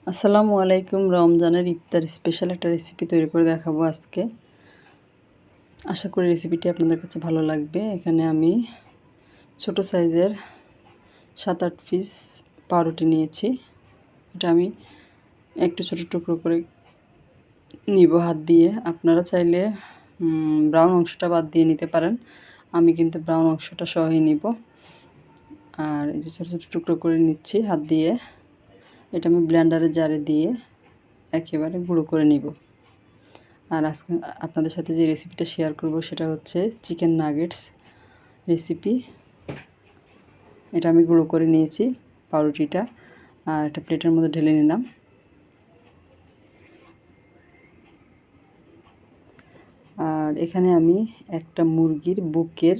আসসালামু আলাইকুম। রমজানের ইফতার স্পেশাল একটা রেসিপি তৈরি করে দেখাবো আজকে। আশা করি রেসিপিটি আপনাদের কাছে ভালো লাগবে। এখানে আমি ছোট সাইজের 7-8 পিস পাউরুটি নিয়েছি। এটা আমি একটু ছোট টুকরো করে নিব হাত দিয়ে। আপনারা চাইলে ব্রাউন অংশটা বাদ দিয়ে নিতে পারেন। আমি কিন্তু ব্রাউন অংশটা সহই নিব। আর এই যে ছোট ছোট টুকরো করে নিচ্ছি হাত দিয়ে। এটা আমি ব্লেন্ডারে জারে দিয়ে একেবারে গুঁড়ো করে নিব। আর আজকে আপনাদের সাথে যে রেসিপিটা শেয়ার করব সেটা হচ্ছে চিকেন নাগেটস রেসিপি। এটা আমি গুঁড়ো করে নিয়েছি পাউরুটিটা, আর একটা প্লেটের মধ্যে ঢেলে নিলাম। আর এখানে আমি একটা মুরগির বুকের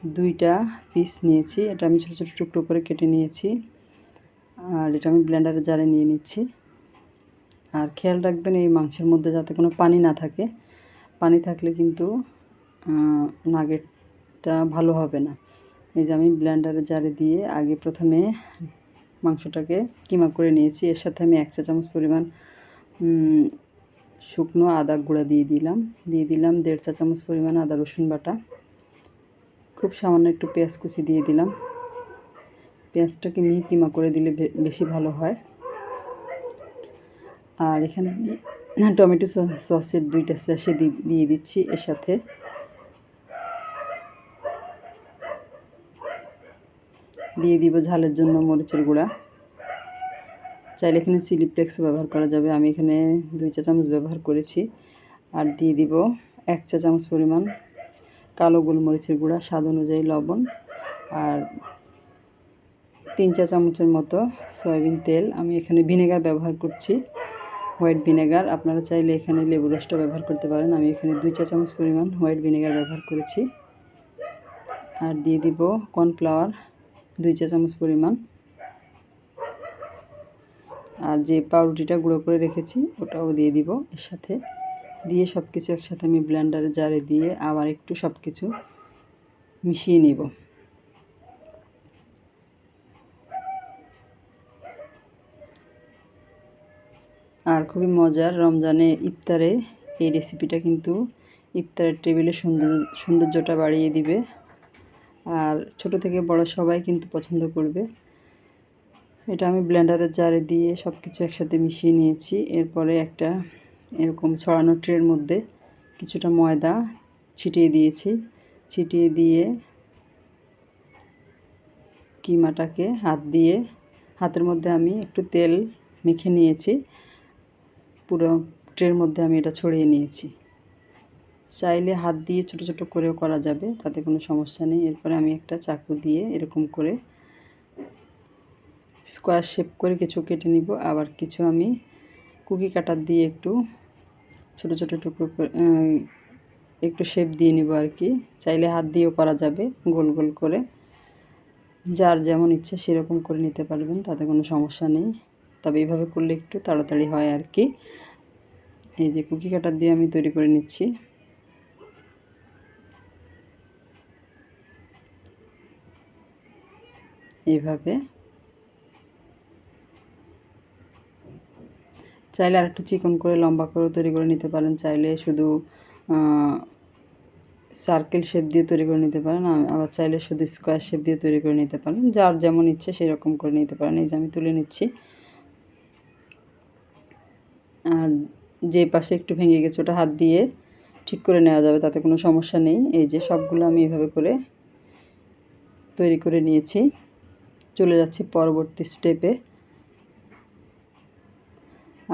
2টা পিস নিয়েছি। এটা আমি ছোটো ছোটো টুকরো করে কেটে নিয়েছি। আর এটা আমি ব্লেন্ডারে জারে নিয়ে নিচ্ছি। আর খেয়াল রাখবেন এই মাংসের মধ্যে যাতে কোনো পানি না থাকে। পানি থাকলে কিন্তু নাগেটটা ভালো হবে না। এই যে আমি ব্লেন্ডারে জারে দিয়ে আগে প্রথমে মাংসটাকে কিমা করে নিয়েছি। এর সাথে আমি 1 চা চামচ পরিমাণ শুকনো আদা গুঁড়া দিয়ে দিলাম 1.5 চা চামচ পরিমাণ আদা রসুন বাটা, খুব সামান্য একটু পেঁয়াজ কুচি দিয়ে দিলাম। পেঁয়াজটাকে মিহি কিমা করে দিলে বেশি ভালো হয়। আর এখানে আমি টমেটো সসের 2টা স্যাশে দিয়ে দিচ্ছি। এর সাথে দিয়ে দিব ঝালের জন্য মরিচের গুঁড়া। চাইলে এখানে চিলি ফ্লেক্সও ব্যবহার করা যাবে। আমি এখানে 2 চা চামচ ব্যবহার করেছি। আর দিয়ে দিব 1 চা চামচ পরিমাণ কালো গোলমরিচের গুঁড়া, স্বাদ অনুযায়ী লবণ, আর 3 চা চামচের মতো সয়াবিন তেল। আমি এখানে ভিনেগার ব্যবহার করছি, হোয়াইট ভিনেগার। আপনারা চাইলে এখানে লেবু রসটা ব্যবহার করতে পারেন। আমি এখানে 2 চা চামচ পরিমাণ হোয়াইট ভিনেগার ব্যবহার করেছি। আর দিয়ে দিব কর্নফ্লাওয়ার 2 চা চামচ পরিমাণ। আর যে পাউরুটিটা গুঁড়ো করে রেখেছি ওটাও দিয়ে দিব এর সাথে। দিয়ে সব কিছু একসাথে আমি ব্লেন্ডারে জারে দিয়ে আবার একটু সব কিছু মিশিয়ে নেব। আর খুবই মজার রমজানে ইফতারে এই রেসিপিটা কিন্তু ইফতারের টেবিলে সৌন্দর্যটা বাড়িয়ে দিবে। আর ছোট থেকে বড় সবাই কিন্তু পছন্দ করবে। এটা আমি ব্লেন্ডারের জারে দিয়ে সব কিছু একসাথে মিশিয়ে নিয়েছি। এরপরে একটা এরকম ছড়ানো ট্রের মধ্যে কিছুটা ময়দা ছিটিয়ে দিয়েছি। ছিটিয়ে দিয়ে কিমাটাকে হাতের মধ্যে আমি একটু তেল মেখে নিয়েছি। পুরো ট্রের মধ্যে আমি এটা ছড়িয়ে নিয়েছি। চাইলে হাত দিয়ে ছোট ছোট করেও করা যাবে, তাতে কোনো সমস্যা নেই। এরপরে আমি একটা চাকু দিয়ে এরকম করে স্কোয়ার শেপ করে কিছু কেটে নিব। আবার কিছু আমি কুকি কাটার দিয়ে একটু ছোট ছোট টুকরো করে একটু শেপ দিয়ে নিব আর কি। চাইলে হাত দিয়েও করা যাবে, গোল গোল করে। যার যেমন ইচ্ছে সেরকম করে নিতে পারবেন, তাতে কোনো সমস্যা নেই। তবে এইভাবে করলে একটু তাড়াতাড়ি হয় আর কি। এই যে কুকি কাটার দিয়ে আমি তৈরি করে নিচ্ছি। এইভাবে চাইলে আর একটু চিকন করে লম্বা করে তৈরি করে নিতে পারেন। চাইলে শুধু সার্কেল শেপ দিয়ে তৈরি করে নিতে পারেন। আবার চাইলে শুধু স্কোয়ার শেপ দিয়ে তৈরি করে নিতে পারেন। যার যেমন ইচ্ছে সেরকম করে নিতে পারেন। এই যে আমি তুলে নিচ্ছি। আর যে পাশে একটু ভেঙে গেছে ওটা হাত দিয়ে ঠিক করে নেওয়া যাবে, তাতে কোনো সমস্যা নেই। এই যে সবগুলো আমি এভাবে করে তৈরি করে নিয়েছি। চলে যাচ্ছি পরবর্তী স্টেপে।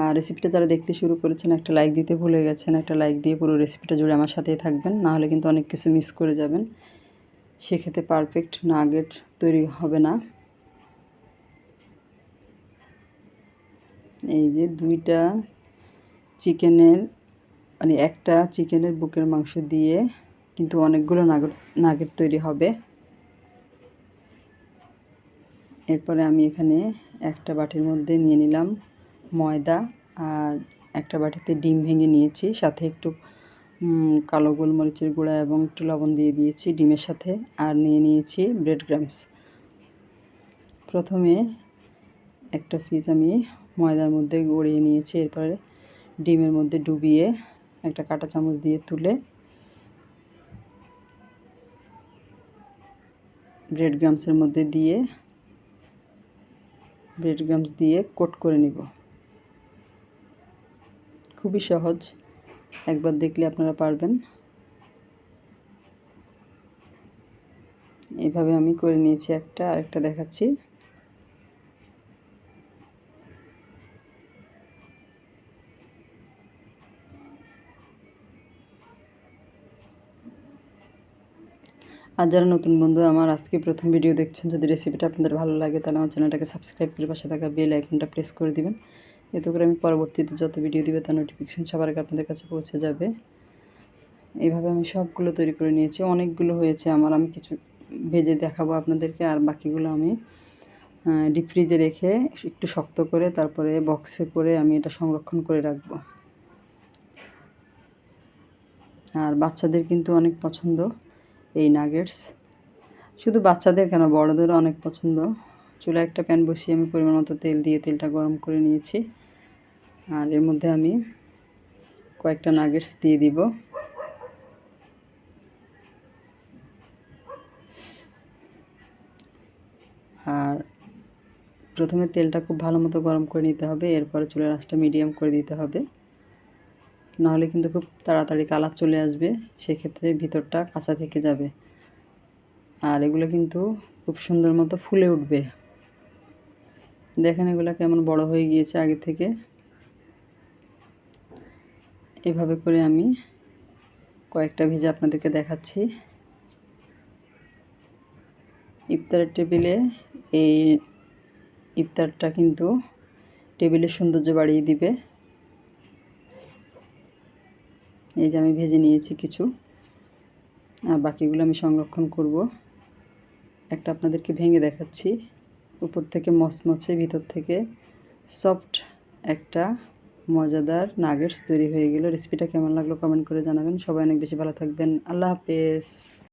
আর রেসিপিটা যারা দেখতে শুরু করেছেন একটা লাইক দিতে ভুলে গেছেন। একটা লাইক দিয়ে পুরো রেসিপিটা জুড়ে আমার সাথেই থাকবেন, নাহলে কিন্তু অনেক কিছু মিস করে যাবেন। সেক্ষেত্রে পারফেক্ট নাগেট তৈরি হবে না। এই যে 2টা চিকেনের একটা চিকেনের বুকের মাংস দিয়ে কিন্তু অনেকগুলো নাগেট তৈরি হবে। এরপরে আমি এখানে একটা বাটির মধ্যে নিয়ে নিলাম ময়দা, আর একটা বাটিতে ডিম ভেঙে নিয়েছি, সাথে একটু কালো গোলমরিচের গুঁড়া এবং একটু লবণ দিয়ে দিয়েছি ডিমের সাথে। আর নিয়ে নিয়েছি ব্রেড ক্রাম্বস। প্রথমে একটা পিস আমি ময়দার মধ্যে গড়িয়ে নিয়েছি। এরপরে ডিমের মধ্যে ডুবিয়ে একটা কাঁটা চামচ দিয়ে তুলে ব্রেড ক্রাম্বসের মধ্যে দিয়ে ব্রেড ক্রাম্বস দিয়ে কোট করে নিব। খুবই সহজ, একবার দেখলে আপনারা পারবেন। এইভাবে আমি করে নিয়েছি একটা, আরেকটা দেখাচ্ছি। আর যারা নতুন বন্ধু আমার আজকে প্রথম ভিডিও দেখছেন, যদি রেসিপিটা আপনাদের ভালো লাগে তাহলে আমার চ্যানেলটাকে সাবস্ক্রাইব করে পাশে থাকা বেল আইকনটা প্রেস করে দিবেন। এতে করে আমি পরবর্তীতে যত ভিডিও দিবে তার নোটিফিকেশান সবার আগে আপনাদের কাছে পৌঁছে যাবে। এইভাবে আমি সবগুলো তৈরি করে নিয়েছি। অনেকগুলো হয়েছে আমার, আমি কিছু ভেজে দেখাবো আপনাদেরকে, আর বাকিগুলো আমি ডিপ ফ্রিজে রেখে একটু শক্ত করে তারপরে বক্সে করে আমি এটা সংরক্ষণ করে রাখবো। আর বাচ্চাদের কিন্তু অনেক পছন্দ এই নাগেটস, শুধু বাচ্চাদের কেন বড়দেরও অনেক পছন্দ। চুলায় একটা প্যান বসিয়ে আমি পরিমাণ মতো তেল দিয়ে তেলটা গরম করে নিয়েছি। আর এর মধ্যে আমি কয়েকটা নাগেটস দিয়ে দিব। আর প্রথমে তেলটা খুব ভালো মতো গরম করে নিতে হবে, এরপরে চুলার আঁচটা মিডিয়াম করে দিতে হবে, নাহলে কিন্তু খুব তাড়াতাড়ি কালার চলে আসবে, সেক্ষেত্রে ভিতরটা কাঁচা থেকে যাবে। আর এগুলো কিন্তু খুব সুন্দর মতো ফুলে উঠবে। দেখেন এগুলো কেমন বড় হয়ে গিয়েছে আগে থেকে। এভাবে করে আমি কয়েকটা ভেজে আপনাদেরকে দেখাচ্ছি। ইফতারের টেবিলে এই ইফতারটা কিন্তু টেবিলের সৌন্দর্য বাড়িয়ে দিবে। এই যে আমি ভেজে নিয়েছি কিছু, আর বাকিগুলো আমি সংরক্ষণ করব। একটা আপনাদেরকে ভেঙে দেখাচ্ছি, উপর থেকে মচমচে ভিতর থেকে সফট একটা মজাদার নাগেটস তৈরি হয়ে গেল। রেসিপিটা কেমন লাগলো কমেন্ট করে জানাবেন। সবাই অনেক বেশি ভালো থাকবেন। আল্লাহ হাফেজ।